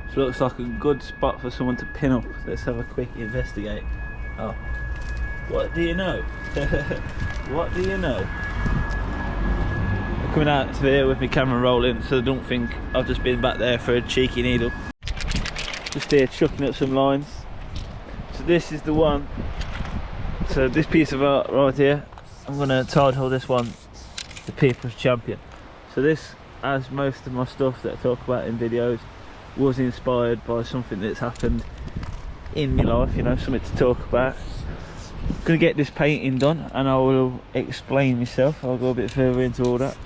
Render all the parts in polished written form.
This looks like a good spot for someone to pin up. Let's have a quick investigate. Oh, what do you know? What do you know? I'm coming out to here with my camera rolling, so don't think I've just been back there for a cheeky needle. Just here chucking up some lines. So this is the one. So this piece of art right here, I'm going to title this one the People's Champion. So this, as most of my stuff that I talk about in videos, was inspired by something that's happened in my life, you know, something to talk about. I'm going to get this painting done and I will explain myself. I'll go a bit further into all that.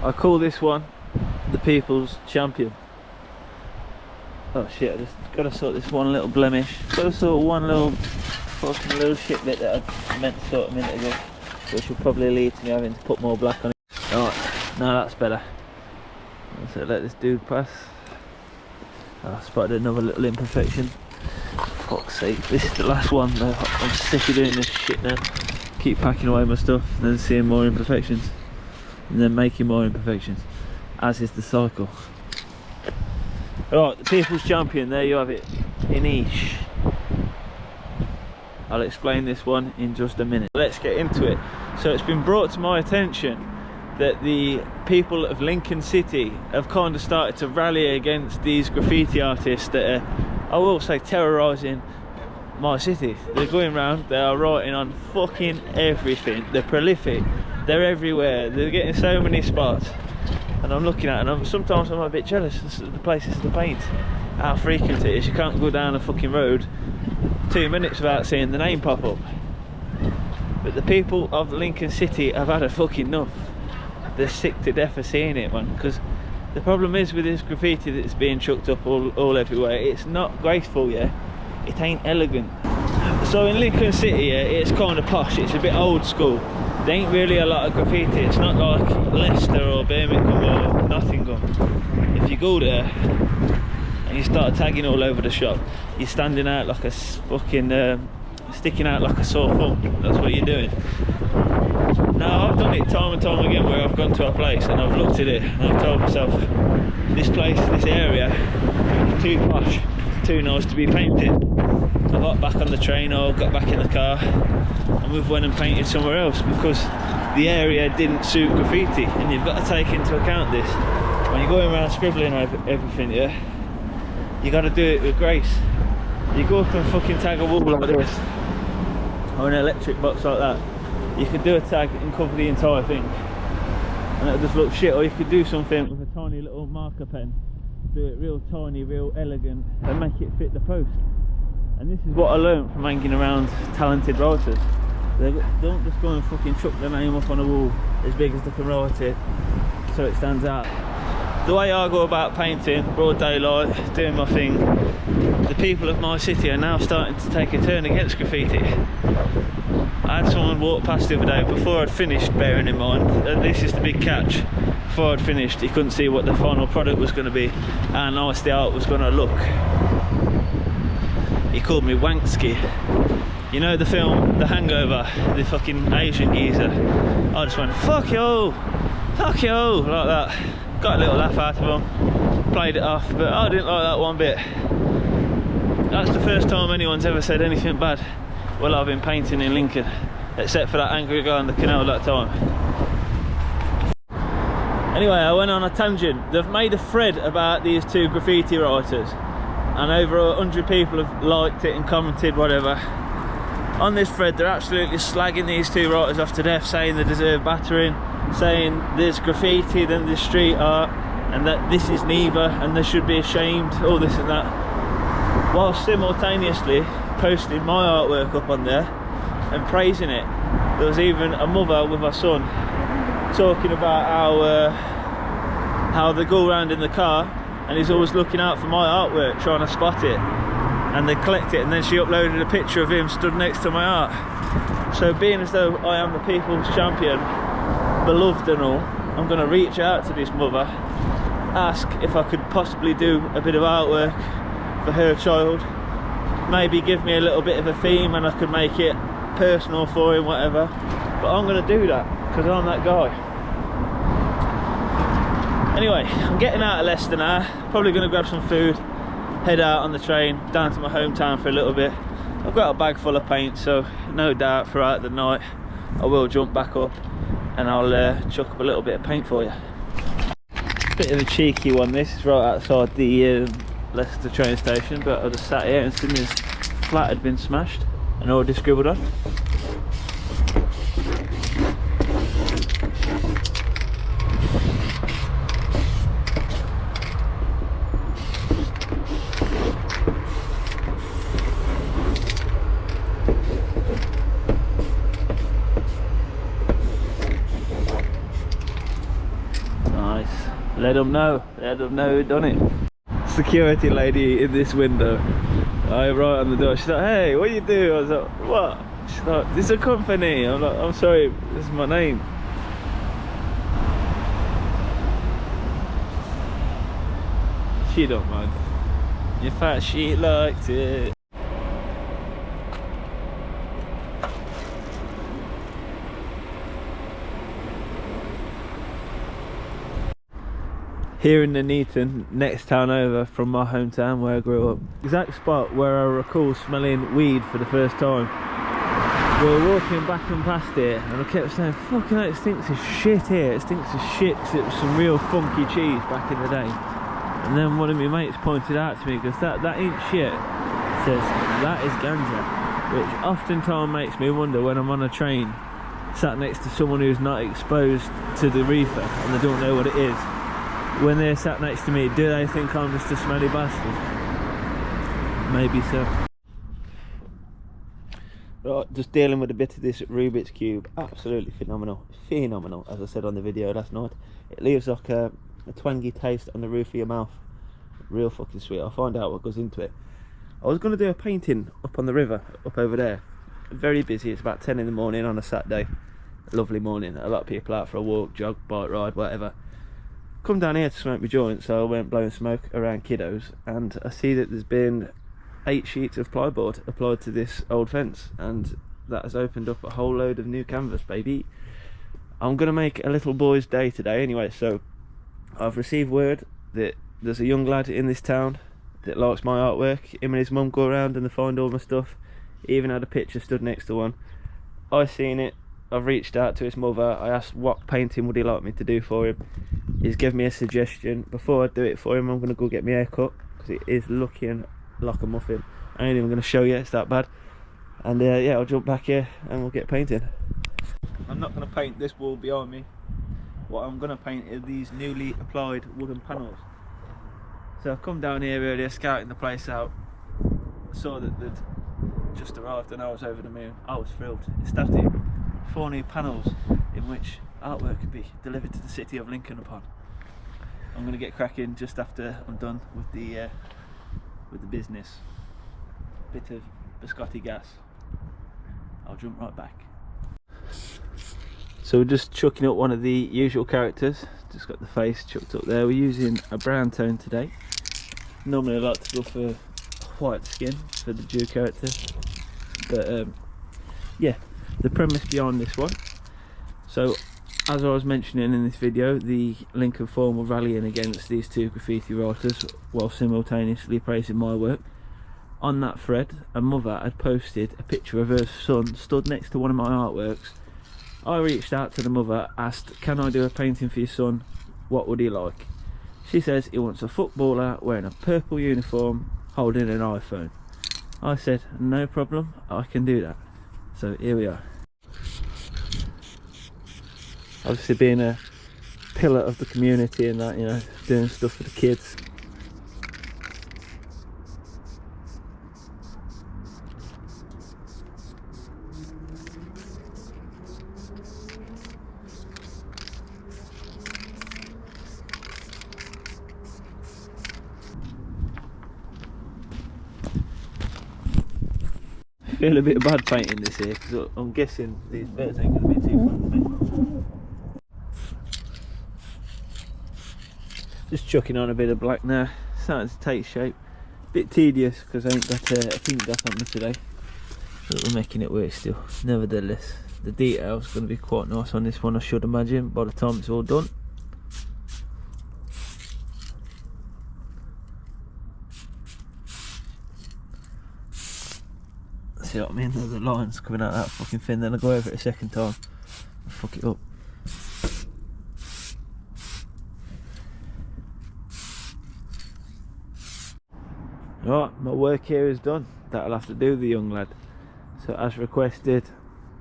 I call this one the People's Champion. Oh shit, I just gotta sort this one little blemish. Gotta sort one little fucking little shit bit that I meant to sort a minute ago, which will probably lead to me having to put more black on it. Alright, now that's better. So let this dude pass. Oh, I spotted another little imperfection. Fuck's sake, this is the last one though. I'm sick of doing this shit now. Keep packing away my stuff and then seeing more imperfections. And then making more imperfections. As is the cycle. Right, the People's Champion, there you have it, Inish. I'll explain this one in just a minute. Let's get into it. So it's been brought to my attention that the people of Lincoln City have kind of started to rally against these graffiti artists that are, I will say, terrorising my city. They're going around, they are writing on fucking everything. They're prolific, they're everywhere, they're getting so many spots. And I'm looking at it and sometimes I'm a bit jealous of the places to paint, how frequent it is. You can't go down a fucking road 2 minutes without seeing the name pop up. But the people of Lincoln City have had a fucking enough. They're sick to death of seeing it, man, because the problem is with this graffiti that's being chucked up all everywhere, it's not graceful, yeah, it ain't elegant. So in Lincoln City, yeah, it's kind of posh, it's a bit old school. There ain't really a lot of graffiti. It's not like Leicester or Birmingham or Nottingham. If you go there and you start tagging all over the shop, you're standing out like a fucking sticking out like a sore thumb. That's what you're doing. Now I've done it time and time again where I've gone to a place and I've looked at it and I've told myself, this place, this area, too posh, too nice to be painted. I got back on the train or got back in the car and we've went and painted somewhere else because the area didn't suit graffiti. And you've got to take into account this when you're going around scribbling over everything, yeah, you got to do it with grace. You go up and fucking tag a wall like this or an electric box like that, you could do a tag and cover the entire thing and it'll just look shit. Or you could do something with a tiny little marker pen, do it real tiny, real elegant and make it fit the post. And this is what I learned from hanging around talented writers. They don't just go and fucking chuck their name up on a wall as big as they can write it so it stands out. The way I go about painting, broad daylight, doing my thing, the people of my city are now starting to take a turn against graffiti. I had someone walk past the other day before I'd finished, bearing in mind, and this is the big catch, before I'd finished he couldn't see what the final product was going to be, how nice the art was going to look. He called me Wanksky. You know the film The Hangover, the fucking Asian geezer? I just went, fuck you, like that. Got a little laugh out of him, played it off, but I didn't like that one bit. That's the first time anyone's ever said anything bad while I've been painting in Lincoln, except for that angry guy on the canal that time. Anyway, I went on a tangent. They've made a thread about these two graffiti writers and over 100 people have liked it and commented whatever. On this thread they're absolutely slagging these two writers off to death, saying they deserve battering, saying there's graffiti, then there's street art, and that this is neither and they should be ashamed, all this and that, while simultaneously posting my artwork up on there and praising it. There was even a mother with her son talking about how they go around in the car and he's always looking out for my artwork, trying to spot it, and they collect it, and then she uploaded a picture of him stood next to my art. So being as though I am the people's champion, beloved and all, I'm going to reach out to this mother, ask if I could possibly do a bit of artwork for her child, maybe give me a little bit of a theme and I could make it personal for him, whatever. But I'm going to do that because I'm that guy. Anyway, I'm getting out of Leicester now. Probably going to grab some food, head out on the train down to my hometown for a little bit. I've got a bag full of paint, so no doubt throughout the night I will jump back up and I'll chuck up a little bit of paint for you. Bit of a cheeky one, this is right outside the Leicester train station, but I just sat here and seen this flat had been smashed and already scribbled on. Let them know who done it. Security lady in this window. I right on the door. She's like, hey, what you do? I was like, what? She's like, this is a company. I'm like, I'm sorry, this is my name. She don't mind. In fact, she liked it. Here in Nuneaton, next town over from my hometown where I grew up. Exact spot where I recall smelling weed for the first time. We were walking back and past it and I kept saying, fucking hell, it stinks of shit here. It stinks of shit because it was some real funky cheese back in the day. And then one of my mates pointed out to me, because that ain't shit. Says, that is ganja. Which oftentimes makes me wonder when I'm on a train, sat next to someone who's not exposed to the reefer and they don't know what it is. When they're sat next to me, do they think I'm just a smelly bastard? Maybe so. Right, just dealing with a bit of this Rubik's Cube. Absolutely phenomenal. Phenomenal, as I said on the video last night. It leaves like a twangy taste on the roof of your mouth. Real fucking sweet. I'll find out what goes into it. I was going to do a painting up on the river, up over there. Very busy, it's about 10 in the morning on a Saturday. Lovely morning. A lot of people out for a walk, jog, bike ride, whatever. Come down here to smoke my joint, so I went blowing smoke around kiddos, and I see that there's been 8 sheets of plyboard applied to this old fence, and that has opened up a whole load of new canvas, baby. I'm gonna make a little boy's day today anyway. So I've received word that there's a young lad in this town that likes my artwork. Him and his mum go around and they find all my stuff. He even had a picture stood next to one. I seen it, I've reached out to his mother. I asked what painting would he like me to do for him. He's given me a suggestion. Before I do it for him, I'm going to go get my hair cut, because it is looking like a muffin. I ain't even going to show you, it's that bad. And yeah, I'll jump back here and we'll get painting. I'm not going to paint this wall behind me. What I'm going to paint are these newly applied wooden panels. So I've come down here earlier, scouting the place out. I saw that they'd just arrived and I was over the moon. I was thrilled. It started 4 new panels in which artwork could be delivered to the city of Lincoln upon. I'm going to get cracking just after I'm done with the business. Bit of biscotti gas. I'll jump right back. So we're just chucking up one of the usual characters. Just got the face chucked up there. We're using a brown tone today. Normally I like to go for white skin for the Jew character, but yeah, the premise behind this one. So as I was mentioning in this video, the Lincoln Forum were rallying against these 2 graffiti writers while simultaneously praising my work. On that thread, a mother had posted a picture of her son stood next to one of my artworks. I reached out to the mother, asked, can I do a painting for your son? What would he like? She says he wants a footballer wearing a purple uniform holding an iPhone. I said, no problem, I can do that. So here we are. Obviously being a pillar of the community and that, you know, doing stuff for the kids. I feel a bit bad painting this here, because I'm guessing these birds ain't going to be too fun for me. Just chucking on a bit of black now, starting to take shape. Bit tedious because I ain't got a pink dot on me today, but we're making it work still. Nevertheless, the detail's going to be quite nice on this one, I should imagine, by the time it's all done. See what I mean? There's the lines coming out of that fucking thing. Then I go over it a second time and fuck it up. Right, my work here is done. That'll have to do, the young lad. So as requested,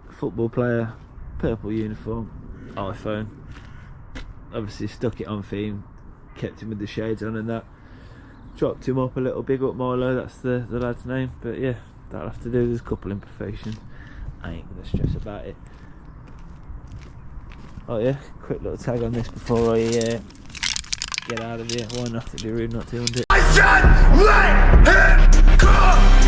football player, purple uniform, iPhone. Obviously stuck it on theme, kept him with the shades on and that. Dropped him up a little, big up Milo, that's the lad's name. But yeah, that'll have to do. There's a couple imperfections. I ain't gonna stress about it. Oh yeah, quick little tag on this before I get out of here. Why not? To be rude not to undo it. I said let him go!